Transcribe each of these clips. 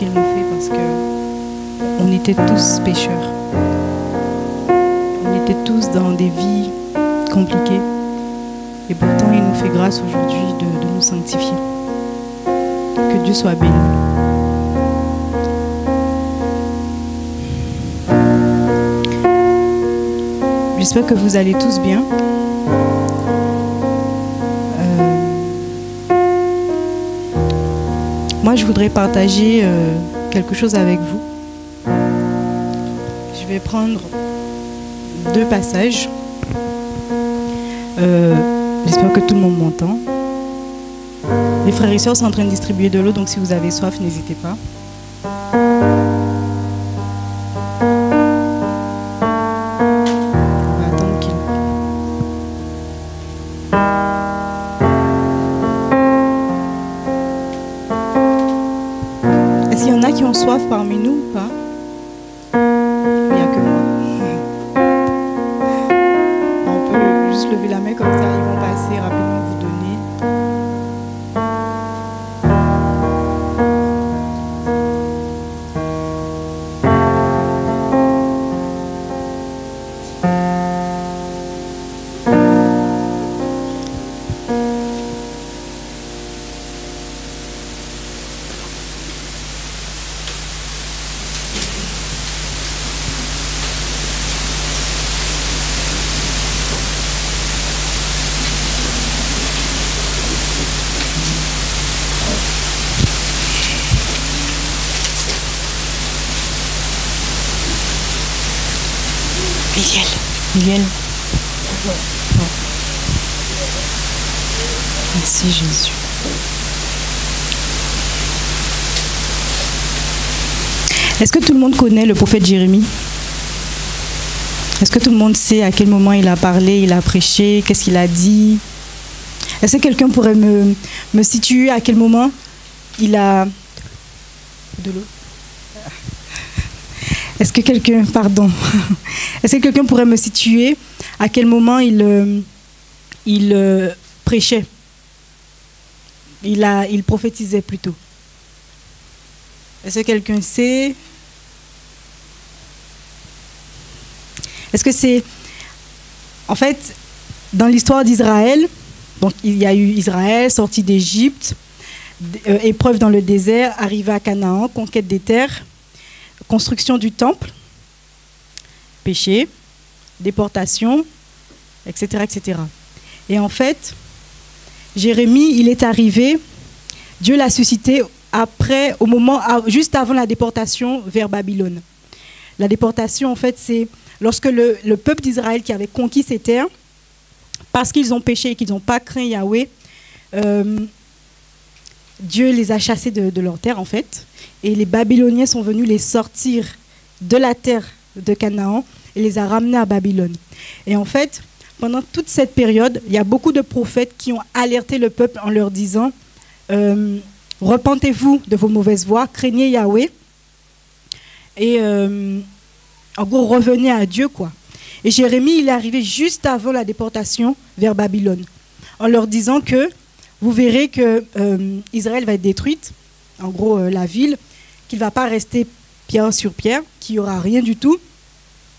qu'il nous fait parce que on était tous pécheurs. On était tous dans des vies compliquées. Et pourtant, il nous fait grâce aujourd'hui de nous sanctifier. Que Dieu soit béni. J'espère que vous allez tous bien. Moi, je voudrais partager quelque chose avec vous. Je vais prendre 2 passages. J'espère que tout le monde m'entend. Les frères et sœurs sont en train de distribuer de l'eau, donc si vous avez soif, n'hésitez pas. Est-ce qu'il y en a qui ont soif parmi nous ou pas? Il n'y a que moi. On peut juste lever la main comme ça, ils vont passer rapidement vous donner. Miguel. Merci Jésus. Est-ce que tout le monde connaît le prophète Jérémie? Est-ce que tout le monde sait à quel moment il a parlé, il a prêché, qu'est-ce qu'il a dit? Est-ce que quelqu'un pourrait me situer à quel moment il a... De l'eau? Est-ce que quelqu'un... Pardon. Est-ce que quelqu'un pourrait me situer à quel moment il prêchait? Il prophétisait plutôt. Est-ce que quelqu'un sait? Est-ce que c'est... En fait, dans l'histoire d'Israël, donc il y a eu Israël, sorti d'Égypte, épreuve dans le désert, arrivé à Canaan, conquête des terres, construction du temple, péché, déportation, etc., etc. Et en fait, Jérémie, il est arrivé, Dieu l'a suscité après, juste avant la déportation vers Babylone. La déportation, en fait, c'est lorsque le peuple d'Israël qui avait conquis ces terres, parce qu'ils ont péché et qu'ils n'ont pas craint Yahweh, Dieu les a chassés de leur terre, en fait. Et les Babyloniens sont venus les sortir de la terre de Canaan et les a ramenés à Babylone. Et en fait, pendant toute cette période, il y a beaucoup de prophètes qui ont alerté le peuple en leur disant repentez-vous de vos mauvaises voies, craignez Yahweh. Et en gros, revenez à Dieu, quoi. Et Jérémie, il est arrivé juste avant la déportation vers Babylone, en leur disant que vous verrez que Israël va être détruite, en gros la ville, qu'il ne va pas rester pierre sur pierre, qu'il n'y aura rien du tout,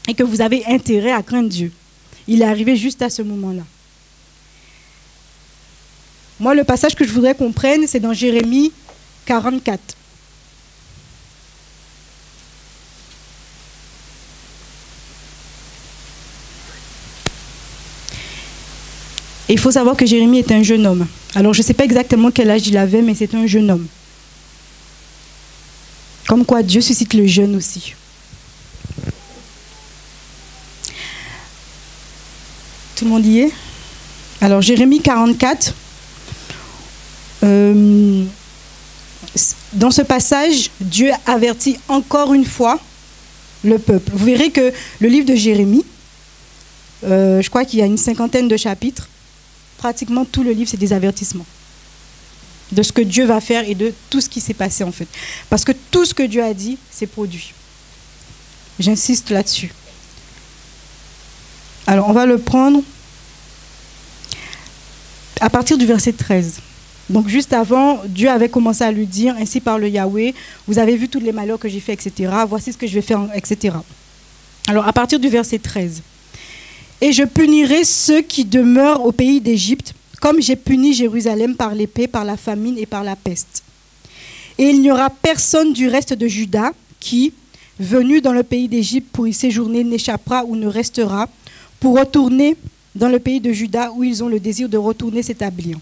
et que vous avez intérêt à craindre Dieu. Il est arrivé juste à ce moment-là. Moi, le passage que je voudrais qu'on prenne, c'est dans Jérémie 44. Et il faut savoir que Jérémie est un jeune homme. Alors, je ne sais pas exactement quel âge il avait, mais c'est un jeune homme. Comme quoi, Dieu suscite le jeune aussi. Tout le monde y est? Alors, Jérémie 44. Dans ce passage, Dieu avertit encore une fois le peuple. Vous verrez que le livre de Jérémie, je crois qu'il y a une 50aine de chapitres. Pratiquement tout le livre, c'est des avertissements de ce que Dieu va faire et de tout ce qui s'est passé en fait. Parce que tout ce que Dieu a dit, c'est produit. J'insiste là-dessus. Alors, on va le prendre à partir du verset 13. Donc juste avant, Dieu avait commencé à lui dire, ainsi parle Yahweh, vous avez vu tous les malheurs que j'ai fait, etc. Voici ce que je vais faire, etc. Alors à partir du verset 13. Et je punirai ceux qui demeurent au pays d'Égypte, comme j'ai puni Jérusalem par l'épée, par la famine et par la peste. Et il n'y aura personne du reste de Juda qui, venu dans le pays d'Égypte pour y séjourner, n'échappera ou ne restera pour retourner dans le pays de Juda où ils ont le désir de retourner s'établir.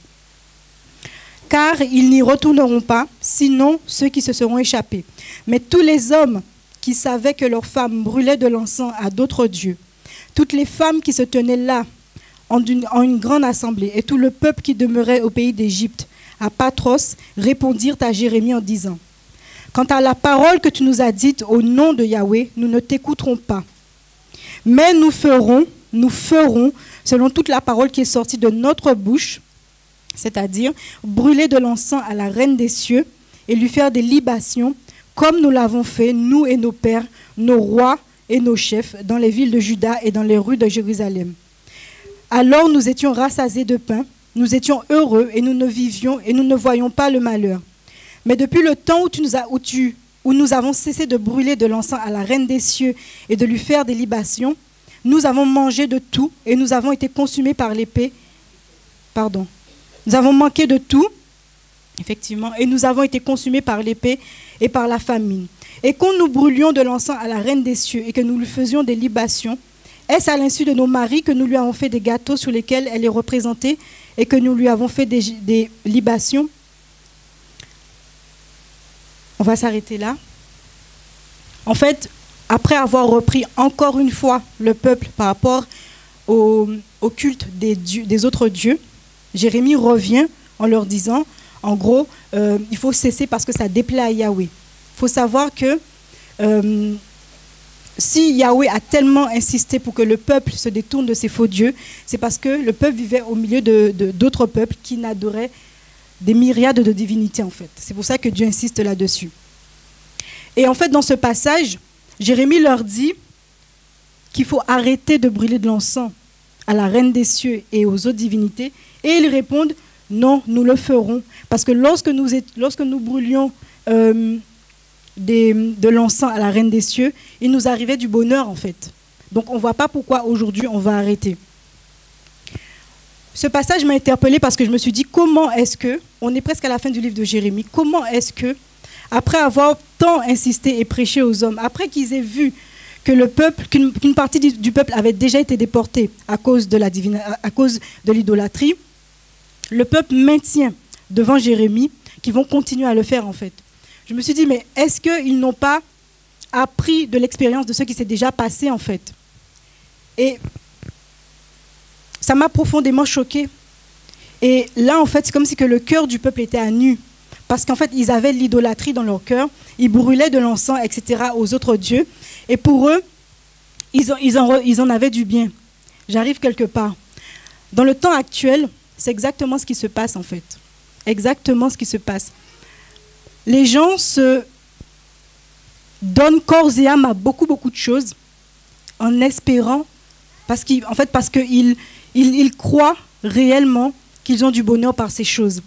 Car ils n'y retourneront pas, sinon ceux qui se seront échappés. Mais tous les hommes qui savaient que leurs femmes brûlaient de l'encens à d'autres dieux, toutes les femmes qui se tenaient là en une grande assemblée, et tout le peuple qui demeurait au pays d'Égypte, à Patros, répondirent à Jérémie en disant, « Quant à la parole que tu nous as dite au nom de Yahweh, nous ne t'écouterons pas. Mais nous ferons, selon toute la parole qui est sortie de notre bouche, c'est-à-dire brûler de l'encens à la reine des cieux et lui faire des libations, comme nous l'avons fait, nous et nos pères, nos rois et nos chefs, dans les villes de Juda et dans les rues de Jérusalem. Alors nous étions rassasiés de pain, nous étions heureux et nous ne voyions pas le malheur. Mais depuis le temps où nous avons cessé de brûler de l'encens à la reine des cieux et de lui faire des libations, nous avons mangé de tout et nous avons été consumés par l'épée. Nous avons manqué de tout, effectivement, et nous avons été consumés par l'épée et par la famine. Et quand nous brûlions de l'encens à la reine des cieux et que nous lui faisions des libations, est-ce à l'insu de nos maris que nous lui avons fait des gâteaux sur lesquels elle est représentée et que nous lui avons fait des libations? On va s'arrêter là. En fait, après avoir repris encore une fois le peuple par rapport au culte des autres dieux, Jérémie revient en leur disant, en gros, il faut cesser parce que ça déplaît à Yahweh. Il faut savoir que si Yahweh a tellement insisté pour que le peuple se détourne de ses faux dieux, c'est parce que le peuple vivait au milieu d'autres peuples qui n'adoraient des myriades de divinités, en fait. C'est pour ça que Dieu insiste là-dessus. Et en fait, dans ce passage, Jérémie leur dit qu'il faut arrêter de brûler de l'encens à la reine des cieux et aux autres divinités. Et ils répondent, non, nous le ferons. Parce que lorsque nous brûlions de l'encens à la reine des cieux, il nous arrivait du bonheur, en fait. Donc on ne voit pas pourquoi aujourd'hui on va arrêter. Ce passage m'a interpellée parce que je me suis dit, comment est-ce que, on est presque à la fin du livre de Jérémie, comment est-ce que, après avoir tant insisté et prêché aux hommes, après qu'ils aient vu que le peuple, qu'une partie du peuple avait déjà été déportée à cause de l'idolâtrie, le peuple maintient devant Jérémie qu'ils vont continuer à le faire, en fait. Je me suis dit, mais est-ce qu'ils n'ont pas appris de l'expérience de ce qui s'est déjà passé, en fait? Et ça m'a profondément choquée. Et là, en fait, c'est comme si que le cœur du peuple était à nu. Parce qu'en fait, ils avaient l'idolâtrie dans leur cœur. Ils brûlaient de l'encens, etc., aux autres dieux. Et pour eux, ils en avaient du bien. J'arrive quelque part. Dans le temps actuel, c'est exactement ce qui se passe, en fait. Exactement ce qui se passe. Les gens se donnent corps et âme à beaucoup de choses en espérant, parce qu'ils croient réellement qu'ils ont du bonheur par ces choses.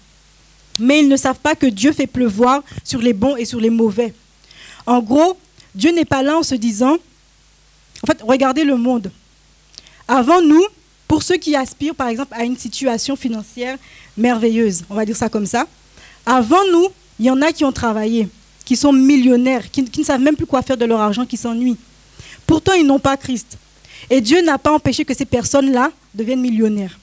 Mais ils ne savent pas que Dieu fait pleuvoir sur les bons et sur les mauvais. En gros, Dieu n'est pas là en se disant, en fait, regardez le monde. Avant nous, pour ceux qui aspirent, par exemple, à une situation financière merveilleuse, on va dire ça comme ça, avant nous, il y en a qui ont travaillé, qui sont millionnaires, qui ne savent même plus quoi faire de leur argent, qui s'ennuient. Pourtant, ils n'ont pas Christ. Et Dieu n'a pas empêché que ces personnes-là deviennent millionnaires.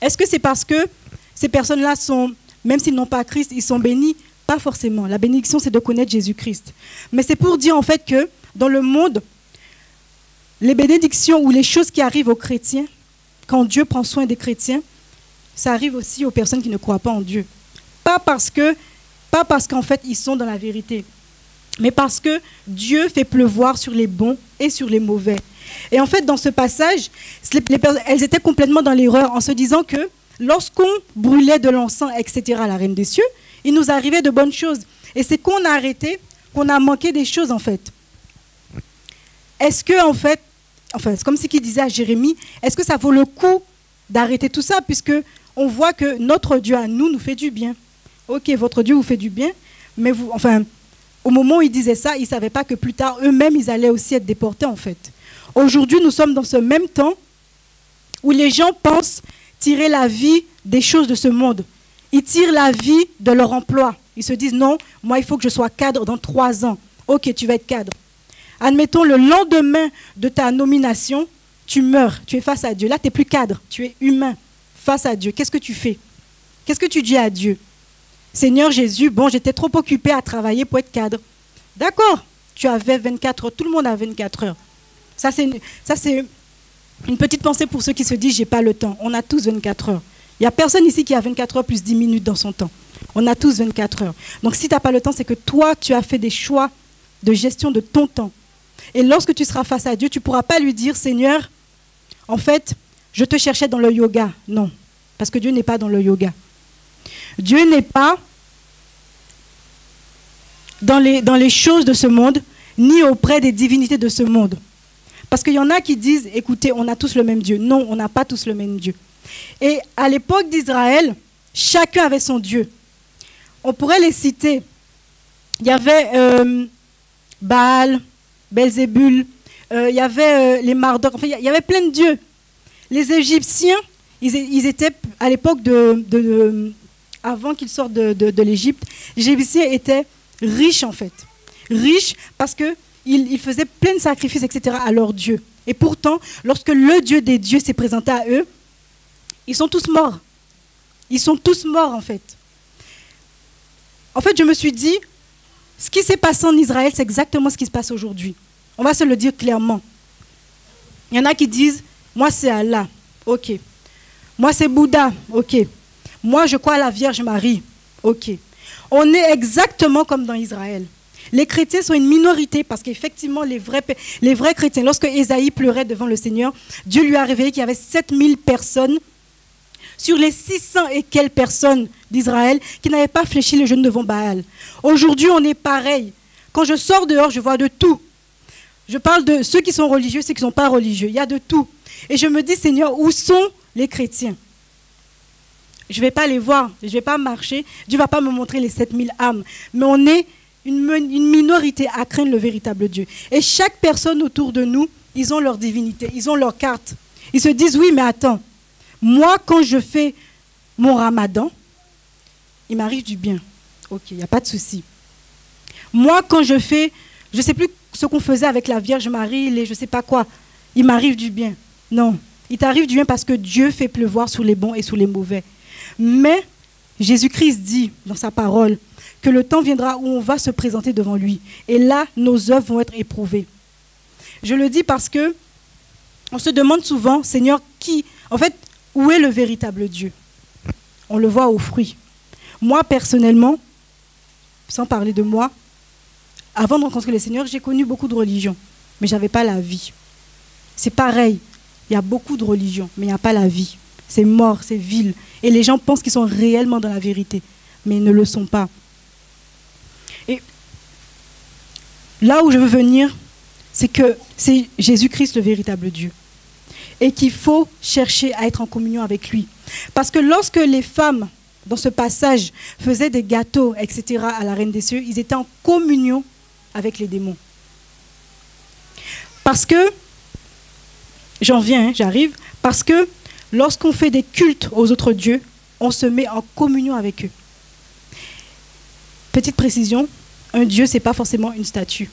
Est-ce que c'est parce que ces personnes-là sont, même s'ils n'ont pas Christ, ils sont bénis? Pas forcément. La bénédiction, c'est de connaître Jésus-Christ. Mais c'est pour dire en fait que dans le monde, les bénédictions ou les choses qui arrivent aux chrétiens, quand Dieu prend soin des chrétiens, ça arrive aussi aux personnes qui ne croient pas en Dieu. Pas parce qu'en fait, ils sont dans la vérité, mais parce que Dieu fait pleuvoir sur les bons et sur les mauvais. Et en fait, dans ce passage, elles étaient complètement dans l'erreur en se disant que lorsqu'on brûlait de l'encens, etc., à la reine des cieux, il nous arrivait de bonnes choses. Et c'est qu'on a arrêté, qu'on a manqué des choses, en fait. Est-ce que, en fait, c'est comme ce qu'il disait à Jérémie, est-ce que ça vaut le coup d'arrêter tout ça, puisque on voit que notre Dieu à nous fait du bien. Ok, votre Dieu vous fait du bien, mais vous, enfin, au moment où ils disaient ça, ils ne savaient pas que plus tard, eux-mêmes, ils allaient aussi être déportés, en fait. Aujourd'hui, nous sommes dans ce même temps où les gens pensent tirer la vie des choses de ce monde. Ils tirent la vie de leur emploi. Ils se disent, non, moi, il faut que je sois cadre dans 3 ans. Ok, tu vas être cadre. Admettons, le lendemain de ta nomination, tu meurs, tu es face à Dieu. Là, tu n'es plus cadre, tu es humain face à Dieu. Qu'est-ce que tu fais? Qu'est-ce que tu dis à Dieu? Seigneur Jésus, bon, j'étais trop occupé à travailler pour être cadre. D'accord, tu avais 24 heures, tout le monde a 24 heures. Ça, c'est une petite pensée pour ceux qui se disent, j'ai pas le temps. On a tous 24 heures. Il n'y a personne ici qui a 24 heures plus 10 minutes dans son temps. On a tous 24 heures. Donc, si tu n'as pas le temps, c'est que toi, tu as fait des choix de gestion de ton temps. Et lorsque tu seras face à Dieu, tu ne pourras pas lui dire, Seigneur, en fait, je te cherchais dans le yoga. Non, parce que Dieu n'est pas dans le yoga. Dieu n'est pas dans les choses de ce monde, ni auprès des divinités de ce monde. Parce qu'il y en a qui disent, écoutez, on a tous le même Dieu. Non, on n'a pas tous le même Dieu. Et à l'époque d'Israël, chacun avait son Dieu. On pourrait les citer. Il y avait Baal, Belzébul, il y avait les Marduk, enfin, il y avait plein de dieux. Les Égyptiens, ils étaient à l'époque avant qu'ils sortent de l'Égypte, les Égyptiens étaient riches en fait. Riches parce qu'ils faisaient plein de sacrifices, etc. à leur Dieu. Et pourtant, lorsque le Dieu des dieux s'est présenté à eux, ils sont tous morts. Ils sont tous morts en fait. En fait, je me suis dit, ce qui s'est passé en Israël, c'est exactement ce qui se passe aujourd'hui. On va se le dire clairement. Il y en a qui disent, moi c'est Allah, ok. Moi c'est Bouddha, ok. Moi je crois à la Vierge Marie, ok. On est exactement comme dans Israël. Les chrétiens sont une minorité parce qu'effectivement les vrais chrétiens, lorsque Ésaïe pleurait devant le Seigneur, Dieu lui a révélé qu'il y avait 7000 personnes sur les 600 et quelques personnes d'Israël qui n'avaient pas fléchi les genoux devant Baal. Aujourd'hui, on est pareil. Quand je sors dehors, je vois de tout. Je parle de ceux qui sont religieux, ceux qui ne sont pas religieux. Il y a de tout. Et je me dis, Seigneur, où sont les chrétiens? Je ne vais pas les voir, je ne vais pas marcher. Dieu ne va pas me montrer les 7000 âmes. Mais on est une minorité à craindre le véritable Dieu. Et chaque personne autour de nous, ils ont leur divinité, ils ont leur carte. Ils se disent, oui, mais attends. Moi, quand je fais mon ramadan, il m'arrive du bien. Ok, il n'y a pas de souci. Moi, quand je fais, je ne sais plus ce qu'on faisait avec la Vierge Marie, je ne sais pas quoi, il m'arrive du bien. Non, il t'arrive du bien parce que Dieu fait pleuvoir sur les bons et sur les mauvais. Mais Jésus-Christ dit dans sa parole que le temps viendra où on va se présenter devant lui. Et là, nos œuvres vont être éprouvées. Je le dis parce que on se demande souvent, Seigneur, où est le véritable Dieu? On le voit aux fruits. Moi, personnellement, sans parler de moi, avant de rencontrer le Seigneur, j'ai connu beaucoup de religions, mais je n'avais pas la vie. C'est pareil, il y a beaucoup de religions, mais il n'y a pas la vie. C'est mort, c'est vil. Et les gens pensent qu'ils sont réellement dans la vérité, mais ils ne le sont pas. Et là où je veux venir, c'est que c'est Jésus-Christ le véritable Dieu. Et qu'il faut chercher à être en communion avec lui. Parce que lorsque les femmes, dans ce passage, faisaient des gâteaux, etc., à la Reine des Cieux, ils étaient en communion avec les démons. Parce que, j'en viens, j'arrive, parce que lorsqu'on fait des cultes aux autres dieux, on se met en communion avec eux. Petite précision, un dieu, ce n'est pas forcément une statue.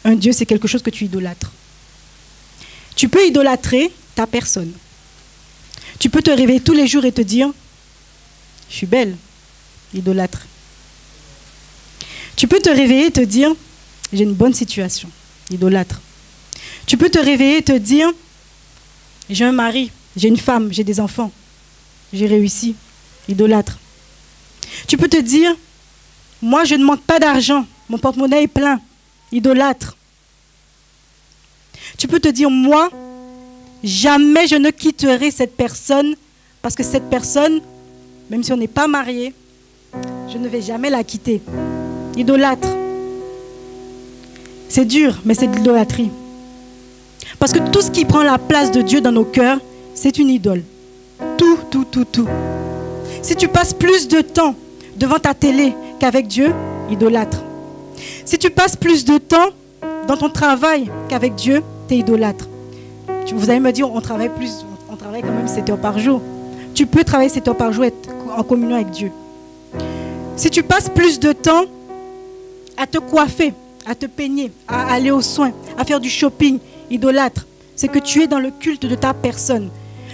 Un dieu, c'est quelque chose que tu idolâtres. Tu peux idolâtrer ta personne. Tu peux te réveiller tous les jours et te dire, je suis belle, idolâtre. Tu peux te réveiller et te dire, j'ai une bonne situation, idolâtre. Tu peux te réveiller et te dire, j'ai un mari, j'ai une femme, j'ai des enfants, j'ai réussi, idolâtre. Tu peux te dire, moi je ne manque pas d'argent, mon porte-monnaie est plein, idolâtre. Tu peux te dire, moi, jamais je ne quitterai cette personne parce que cette personne, même si on n'est pas marié, je ne vais jamais la quitter. Idolâtre. C'est dur, mais c'est de l'idolâtrie. Parce que tout ce qui prend la place de Dieu dans nos cœurs, c'est une idole. Tout, tout, tout, tout. Si tu passes plus de temps devant ta télé qu'avec Dieu, idolâtre. Si tu passes plus de temps dans ton travail qu'avec Dieu, tu es idolâtre. Vous allez me dire, on travaille quand même 7 heures par jour. Tu peux travailler 7 heures par jour et être en communion avec Dieu. Si tu passes plus de temps à te coiffer, à te peigner, à aller aux soins, à faire du shopping, idolâtre, c'est que tu es dans le culte de ta personne.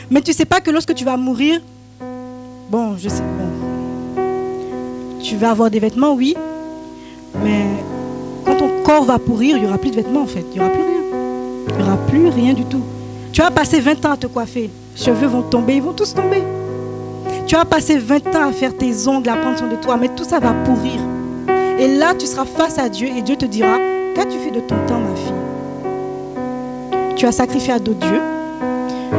Mais tu ne sais pas que lorsque tu vas mourir, tu vas avoir des vêtements, oui, mais quand ton corps va pourrir, il n'y aura plus de vêtements en fait, il n'y aura plus rien. Il n'y aura plus rien du tout. Tu vas passer 20 ans à te coiffer, les cheveux vont tomber, ils vont tous tomber. Tu vas passer 20 ans à faire tes ongles, à prendre soin de toi, mais tout ça va pourrir. Et là, tu seras face à Dieu et Dieu te dira, qu'as-tu fait de ton temps, ma fille? Tu as sacrifié à d'autres dieux,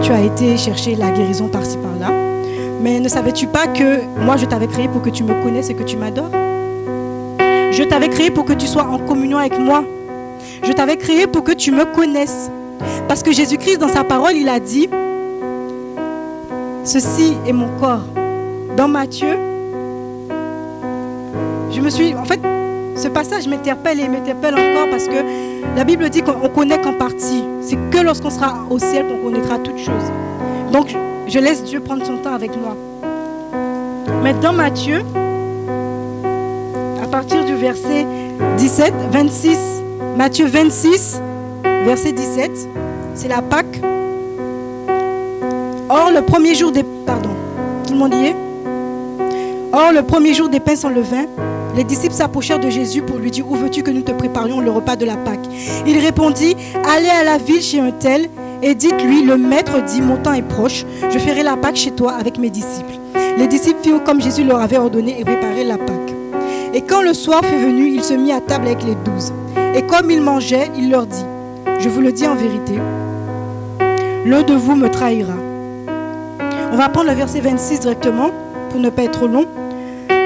tu as été chercher la guérison par-ci, par-là, mais ne savais-tu pas que moi, je t'avais créé pour que tu me connaisses et que tu m'adores? Je t'avais créé pour que tu sois en communion avec moi. Je t'avais créé pour que tu me connaisses. Parce que Jésus-Christ, dans sa parole, il a dit, ceci est mon corps. Dans Matthieu, en fait, ce passage m'interpelle et m'interpelle encore parce que la Bible dit qu'on connaît qu'en partie. C'est que lorsqu'on sera au ciel qu'on connaîtra toutes choses. Donc, je laisse Dieu prendre son temps avec moi. Mais dans Matthieu, à partir du verset 26, Matthieu 26, verset 17, c'est la Pâque. Or, le premier jour des... Pardon, tout le monde y est? Or, le premier jour des pains sans levain, les disciples s'approchèrent de Jésus pour lui dire, où veux-tu que nous te préparions le repas de la Pâque? Il répondit, allez à la ville chez un tel et dites-lui, le maître dit, mon temps est proche, je ferai la Pâque chez toi avec mes disciples. Les disciples firent comme Jésus leur avait ordonné et préparèrent la Pâque. Et quand le soir fut venu, il se mit à table avec les 12. Et comme il mangeait, il leur dit, je vous le dis en vérité, l'un de vous me trahira. On va prendre le verset 26 directement pour ne pas être trop long.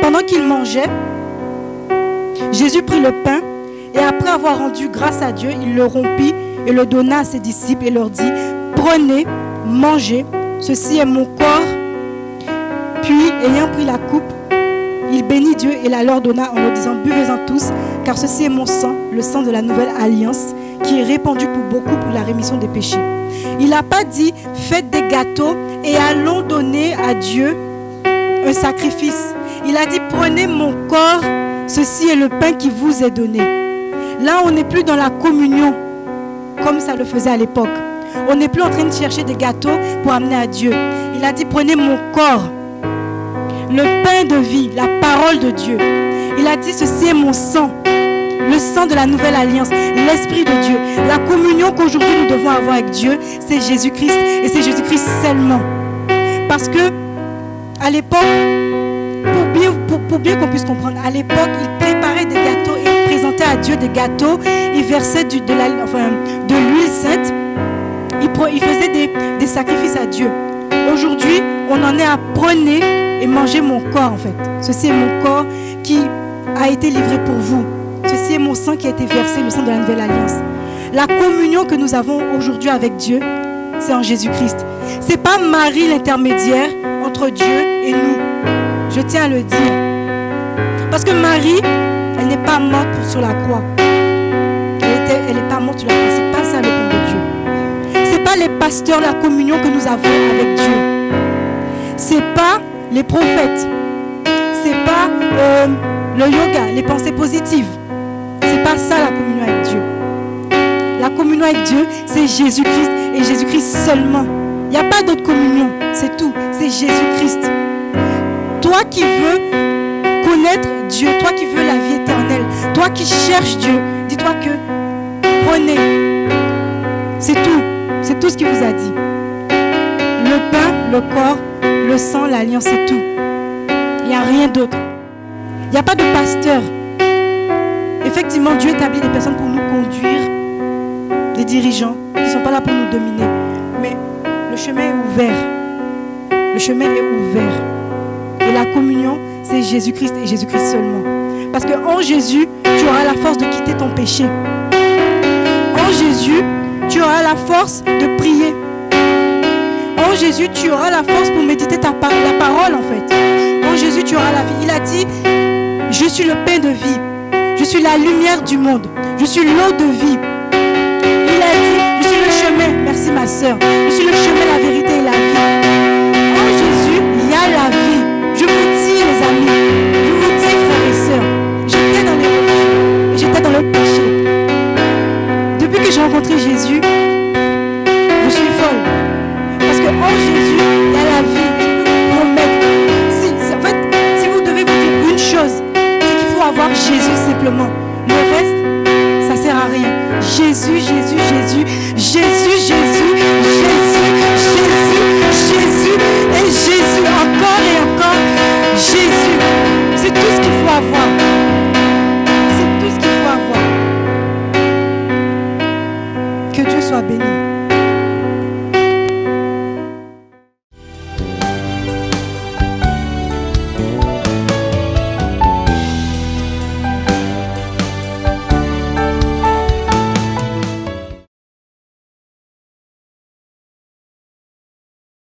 Pendant qu'il mangeait, Jésus prit le pain et après avoir rendu grâce à Dieu, il le rompit et le donna à ses disciples et leur dit, prenez, mangez, ceci est mon corps. Puis, ayant pris la coupe, il bénit Dieu et la leur donna en leur disant, buvez-en tous, car ceci est mon sang, le sang de la nouvelle alliance, qui est répandu pour beaucoup pour la rémission des péchés. Il n'a pas dit, faites des gâteaux et allons donner à Dieu un sacrifice. Il a dit, prenez mon corps, ceci est le pain qui vous est donné. Là, on n'est plus dans la communion, comme ça le faisait à l'époque. On n'est plus en train de chercher des gâteaux pour amener à Dieu. Il a dit, prenez mon corps, le pain de vie, la parole de Dieu. Il a dit, ceci est mon sang, le sang de la nouvelle alliance, l'Esprit de Dieu. La communion qu'aujourd'hui nous devons avoir avec Dieu, c'est Jésus-Christ et c'est Jésus-Christ seulement. Parce que, à l'époque, pour bien qu'on puisse comprendre, à l'époque, il préparait des gâteaux et il présentait à Dieu des gâteaux. Il versait de l'huile sainte. Il faisait des sacrifices à Dieu. Aujourd'hui, on en est à prenez et manger mon corps en fait. Ceci est mon corps qui a été livré pour vous. Ceci est mon sang qui a été versé, le sang de la nouvelle alliance. La communion que nous avons aujourd'hui avec Dieu, c'est en Jésus-Christ. Ce n'est pas Marie l'intermédiaire entre Dieu et nous. Je tiens à le dire. Parce que Marie, elle n'est pas morte sur la croix. Elle n'est pas morte sur la croix. Ce n'est pas ça le plan de Dieu. Ce n'est pas les pasteurs, la communion que nous avons avec Dieu. Ce n'est pas les prophètes. Ce n'est pas le yoga, les pensées positives. Ce n'est pas ça la communion avec Dieu. La communion avec Dieu, c'est Jésus-Christ et Jésus-Christ seulement. Il n'y a pas d'autre communion, c'est tout. C'est Jésus-Christ. Toi qui veux connaître Dieu, toi qui veux la vie éternelle, toi qui cherches Dieu, dis-toi que prenez. C'est tout ce qu'il vous a dit. Le pain, le corps, le sang, l'alliance, c'est tout. Il n'y a rien d'autre. Il n'y a pas de pasteur. Effectivement, Dieu établit des personnes pour nous conduire, des dirigeants qui ne sont pas là pour nous dominer. Mais le chemin est ouvert. Le chemin est ouvert. Et la communion, c'est Jésus-Christ et Jésus-Christ seulement. Parce qu'en Jésus, tu auras la force de quitter ton péché. En Jésus, tu auras la force de prier. En Jésus, tu auras la force pour méditer la parole en fait. Jésus, tu auras la vie. Il a dit, je suis le pain de vie. Je suis la lumière du monde. Je suis l'eau de vie. Il a dit, je suis le chemin. Merci ma soeur. Je suis le chemin, la vérité et la vie. En Jésus, il y a la vie. Je vous dis, les amis, je vous dis, frères et sœurs, j'étais dans les religions, j'étais dans le péché. Depuis que j'ai rencontré Jésus, je suis folle. Parce qu'en Jésus, il y a la vie. Je peux vous promettre. En fait, si vous devez vous dire une chose, c'est qu'il faut avoir Jésus simplement. Le reste, ça ne sert à rien. Jésus, Jésus, Jésus, Jésus, Jésus, Jésus.